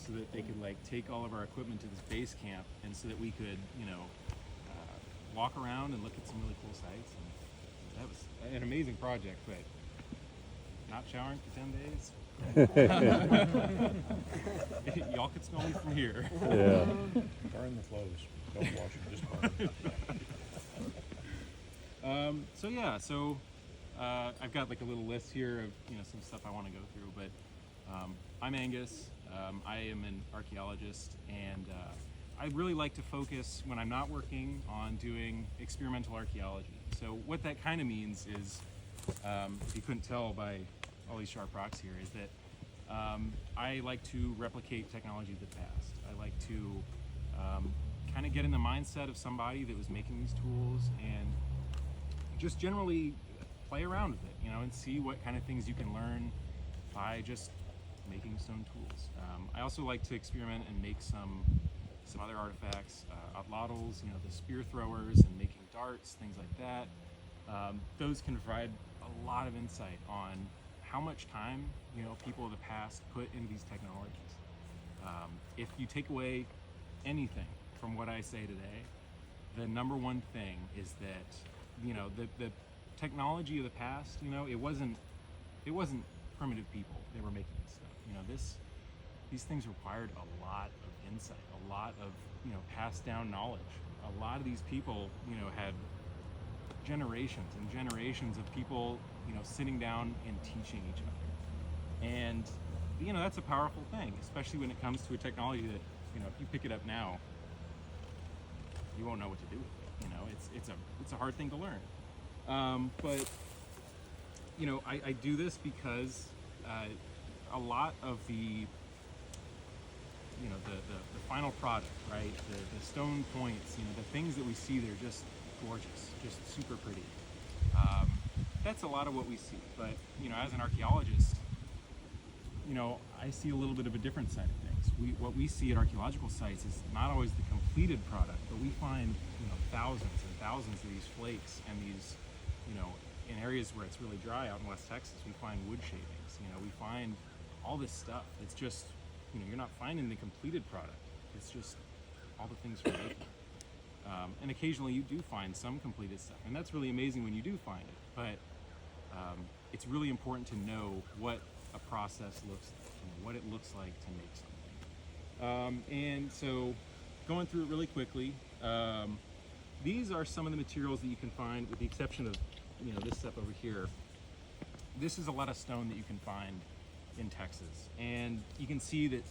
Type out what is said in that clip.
so that they could like take all of our equipment to this base camp, and so that we could, walk around and look at some really cool sites. And that was an amazing project, but not showering for 10 days. Y'all could smell me from here. Yeah. Burn the clothes. Don't wash them, just burn them. So I've got like a little list here of some stuff I want to go through, but I'm Angus. I am an archaeologist, and I really like to focus when I'm not working on doing experimental archaeology. So what that kind of means is, if you couldn't tell by all these sharp rocks here, is that I like to replicate technology of the past. I like to kind of get in the mindset of somebody that was making these tools and just generally play around with it, and see what kind of things you can learn by just making stone tools. I also like to experiment and make some other artifacts, atlatls, the spear throwers, and making darts, things like that. Those can provide a lot of insight on how much time people of the past put into these technologies. If you take away anything from what I say today, the number one thing is that the technology of the past, it wasn't primitive people that were making this stuff. These things required a lot of insight, a lot of passed down knowledge. A lot of these people had generations and generations of people sitting down and teaching each other. And that's a powerful thing, especially when it comes to a technology that if you pick it up now, you won't know what to do with it. It's a hard thing to learn. But I do this because a lot of the final product, right? The stone points, the things that we see, they're just gorgeous, just super pretty. That's a lot of what we see. But as an archaeologist, I see a little bit of a different side of things. What we see at archaeological sites is not always the completed product, but we find thousands and thousands of these flakes, and these in areas where it's really dry out in West Texas, we find wood shavings. We find all this stuff. It's just you're not finding the completed product. It's just all the things for making. And occasionally you do find some completed stuff, and that's really amazing when you do find it. But it's really important to know what a process looks like, what it looks like to make something. And so, going through it really quickly, these are some of the materials that you can find, with the exception of this stuff over here. This is a lot of stone that you can find in Texas, and you can see that